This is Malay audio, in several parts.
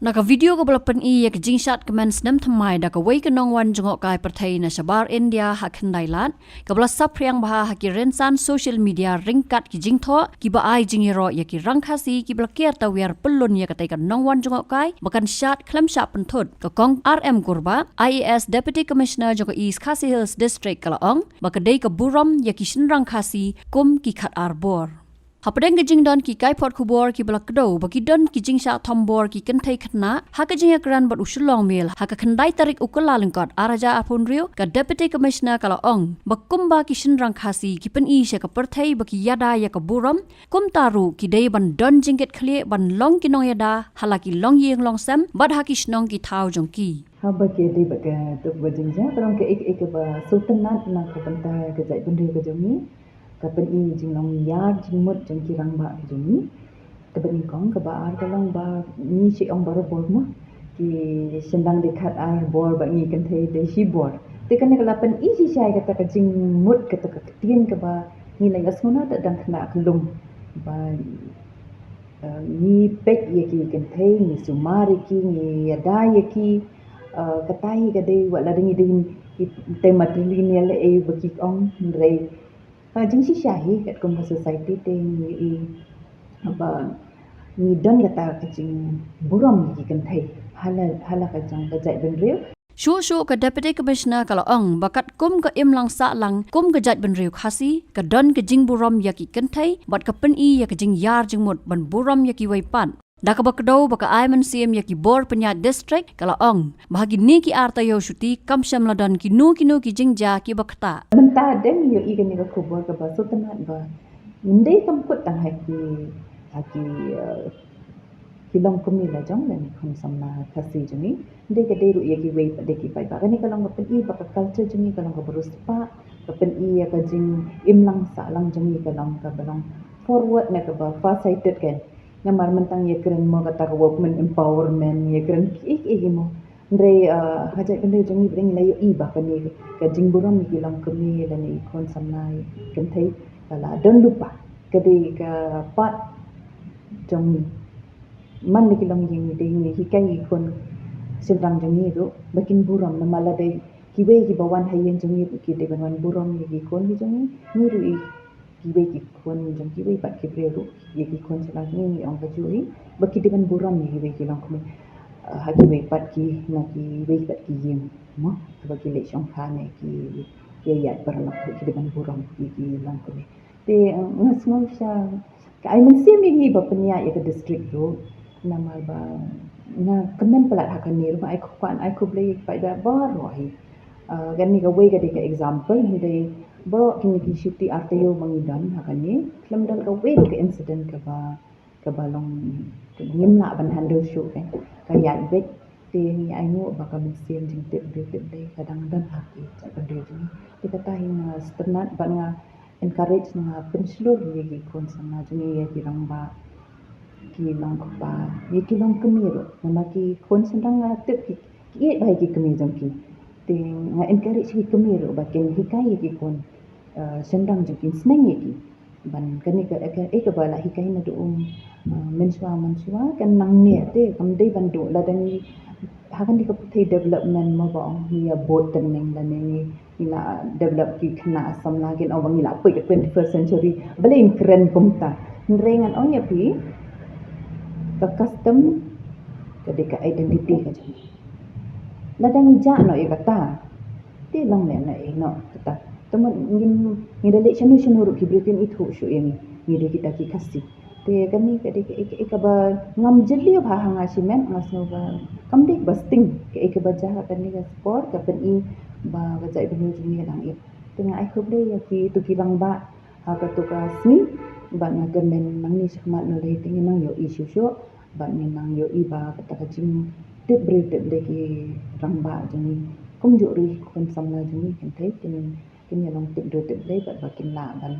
Naka video ko balapan iya ke jingshat comments nam thamai da ka wei ka nongwan jongok kai perthai na shabar India hakin dailat ka bala sapriang baha haki rensan social media ringkat ki jingtho ki ba ai jingiro ya ki rangkhasi ki bala ker tawiar pelun ya katai ka nongwan jongok kai bakan shat klam shat penthut ka kong RM Gurba IAS Deputy Commissioner joko East Khasi Hills District kalaong baka dei ka buram ya ki shin rangkhasi kum ki khat arbor Hapadeng ke jing don ki kai pot kubor ki balak do baki don ki jing sha thombor ki kentai khatna ha ka jing akran bat usulong mil ha ka khandai tarik ukula lengkot araja apun rio ka deputy commissioner kala ong bakumba ki shinrang khasi ki pen i she ka perthai baki yada ya ka buram kum taru ki dei ban don jingket khlie ban long ki nong yada halaki long yeng long sam bat ha ki snong ki thau jong ki ha ba ke di ba ka tu ba jing ja parang ke ek ba sultan na ka pantai ke jai bende ke jami kapan i jing long yar jing mut jing kirang ba jing ni kapan i kong ka ba ar ka long ba ni si ong baro bor mo ki sendang dekat ai bor ba ni kan thei de si bor te kan ka lapan i si sai ka ta ka jing mut ka ta ka tien ka ba ni lai asmona ta dang khna klum ba ni pek ye ki kan thei ni sumari ki ni yada ye ki katai ka de wala ding ding te matrilineal e ba ki ong rei jing si syahi kat kumpa society te ni apa ni don kata kecing buram ki kan thai hala ka jang ka jai ben riu Shu ka deputy commissioner kala ong bakat kum ka im lang sa lang kum ka jat ben riu khasi ka don ka jing buram ya ki kentai bat ka pen i ya ka jing yar jing mut ban buram ya ki wai pan Daka bakdo baka aiman CM ya ki bor penyat district kala ong bahagi ni ki arta yo shuti kam sham ladan ki nu ki jingja ki bakta menta den yo i kan ni ka khubor ka ba sultanat ba ndai kam kut tang haki kilong kumi la jong dan khon samna khasi jumi de ka de ru ye ki wei de ki pai ba ni kalong ka pen i ba ka culture jumi kalong ka berus pa ka pen i ya ka jing imlang sa lang jumi kalong ka balong forward na ka ba far sighted kan ngamar mentang ye keren mo kata ka women empowerment ye keren mo ndre hajai bende jumi bring la yo i ba ka ni ka jing buram ki long kumi dan ni khon samna kan thai kala don lupa ka de ka pat jumi man ni kilang ying de ni hikai kon sindang jami ro bakin buram na mala de kiwe ki bawan hayen jami ki de bawan buram ki kon ki jami ni ru i kiwe ki kon jam kiwe pat ki bre ro ye ki kon sala ni ong ka jui baki de ban buram ni kiwe ki lang ko ha kiwe pat ki na ki we pat ki yim mo baki le shong kha ne ki ye ya par na ki de ban buram ki lang ko te ngasmong sha ka ai men sim ni ba penya ya ka district ro nama ba na kemen pelat hakan ni rumah aku kuan aku beli pada baru ai gan ni ka way ka dika example ni dai bo kini ki shiti artayo mangidan hakan ni lam dan ka way ka incident ka balong ngimla ban handle show kan kaya bet te ni ai mo ba ka mesin jing tip dai kadang dan haki tak benda ni kita tahu na sternat ba nga encourage na penslur ni kon sama jini ya kirang ba ki long pa ye ki long kemiro nama ki kon sendang ngatep ki ye bai ki kemiro ki te nga encourage ki kemiro ba ken hikai ki kon sendang je ki sneng ye ki ban kani ka ek bala hikai na do menswa kan nang ne te kam dei ban do la dan hakan di ka putai development mo ba ni ya bot teneng la ni ila develop ki kena asam lagi awang ila pe 21st century bale keren kumta nrengan on ya pi ka custom ka deka identity ka jang ladang ja no e kata ti long ne na e no kata teman ngin dale chanu ru ki brekin itu shu yang ni de kita ki kasi te kami ka deka ek ba ngam jeli ba hanga simen ngasno ba kam dek basting ke ek ba ja ka ni ka sport ka pen i ba ba jai benu jini lang e tengah ai khob le ya ki tu ki lang ba ha ka tu ka smi ba na gamen nang ni sakmat no le tingi nang yo issue sho ba ni nang yo iba kata kajing tip bre tip de ki rang ba jani kum jo ri kon samna jani kan thai tin ya long tip de ba kin la ban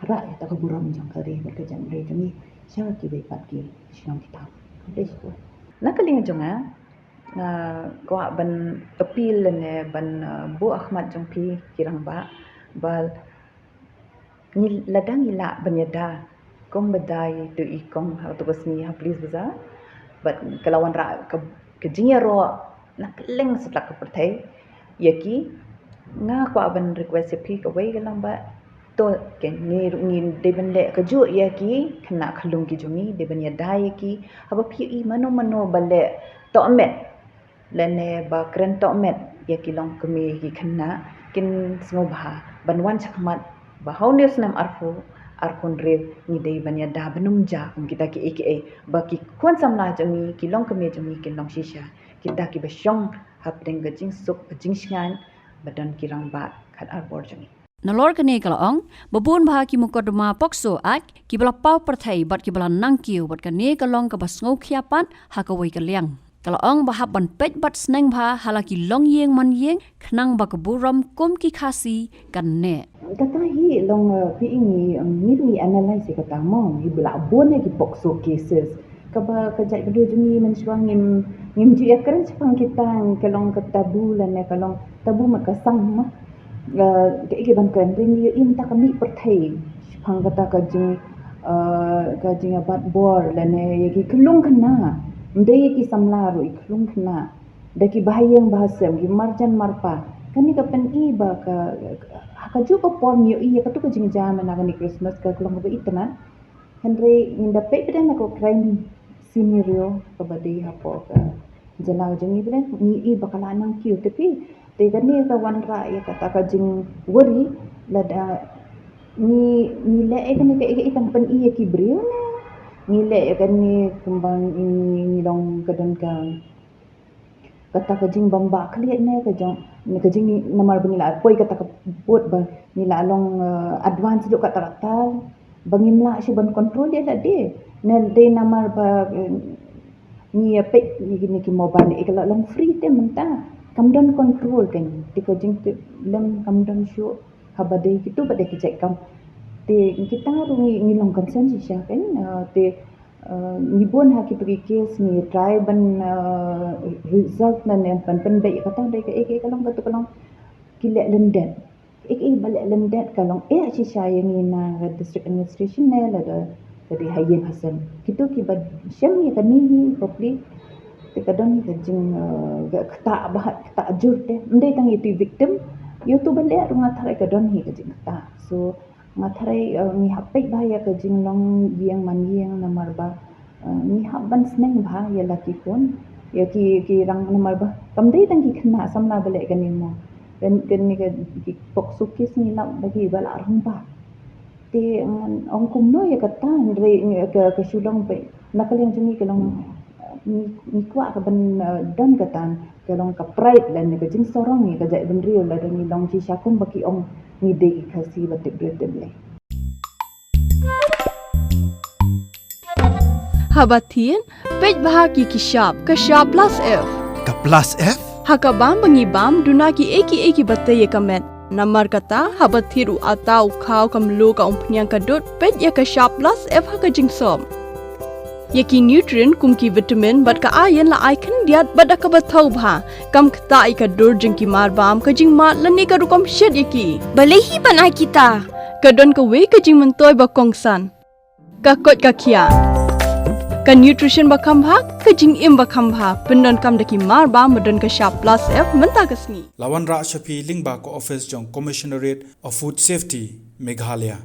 ra ta ka buram jang kari ba ka jang de jani sha ki be pat ki shinam ki ta de ko la ka ling jong ko ban appeal ne ban bu ahmad jong pi kirang ba bal ni ladang ila banyada kong badai tu ikong ha tu basni ha please baza but kelawan ra ke jinya ro nak leng setlak ke pertai yaki nga kwa ban request pi ke wei galang ba to ke ni de bende ke ju yaki kena khalung ki jungi de ban ya dai yaki aba pi I mano bale to met lene ba kren to met yaki long kemi ki kena kin snobha banwan chakmat ba haunius nam arpun re ni dei banya da benum ja kita ki aka ba ki kwan samna jami ki long kemi jami ki long shisha kita ki basyong hap deng gajing sup gajing shngan badan kirang ba khat arbor jami Nalor kene kalaong babun bah ki mukodma pokso ak ki bala pau perthai bat ki bala nangkiu bat kane kalong ka basngau khiapan hakawai kaliang kalaong bahap ban pej bat sneng bha halaki long yeng man yeng khnang ba kaburam kum ki khasi kan ne kata hi long pi ni analyze kata mo hi bela bon ki pokso cases kaba kajai kedua jumi mensuang ngim ju ya keren sepang kita kalong ketabu lan kalong tabu makasang mah ke ban kan ring im ta kami perthai sepang kata kajing abat bor lan yaki kelung kena ndai ki samla ro kelung kena daki bahayang bahasa ki marjan marpa kan ni kapan I ba ka ju ko pom yo I ka tu ka jing jam na ni Christmas ka kelong ba itna Henry inda pe pedan ko crime scenario ka badi hapo ka jalaw jing ibren ni I bakala nang kiu tapi te gani ka wan ra ya kata ka jing worry lada ni le ekani ka ikan pen I ki brio na ni le ekani kumbang ni long kadan ka kata ka jing bamba kliat na ka jong ni ka jing namar benila poi kata ka buat ba ni la long advance duk kata ratal bangimla si ban control dia la de na de namar ba ni pe ni ki mobile ikala long free te menta kam don control kan ti ka jing te lem kam don show habade kitu bade ki cek kam te kita ni long concern si sya kan te ni bon ha ki pergi case ni try ban result na ne pan baik kata baik ke kalong kata kalong kilek lendet balik lendet kalong si saya ni na district administration ne la dari Hayen Hasan kitu ki bad syam ni kan ni properly te kadang ni jing kata bahat kata jur te ndai tang itu victim you tu balik rumah tharai kadang ni ka jing kata so matharai ni hapek bahaya ka jing long yang man yang namar ba ni haban sneng bha ya laki kon ya ki rang namar ba kamdai tang ki khna samna balik kan ni mo kan ni ka poksukis ni lap bagi bala rumba te ong kumno ya kata re ke sulong pe nakaleng jumi kelong ni kwa ka ban dan katan kelong ka pride lan ni ka jing sorong ni ka jai ben rio la dan ni long chi syakum baki ong ni de khasi batik bretemle Habatin pej bahagi kishap ka sharp plus F ka plus F hakabam bangibam dunaki eki batay kamet namar kata habathiru atau khaw kamlu ka umpnyang kadut pej ya ka sharp plus F haka jingsom yaki nutrient kumki vitamin bat ka iron la icon diat bat ka bathau bha kam khta I ka dur jingki marbam ka jingma lani ka rukom shed yaki balehi banai kita kadon ka we ka jing mentoy ba kongsan ka kot ka khia ka nutrition ba khambha ka jing im ba khambha pendon kam daki marba modon ka sharp plus F menta kasni lawan ra shapi lingba ko office jong commissionerate of food safety Meghalaya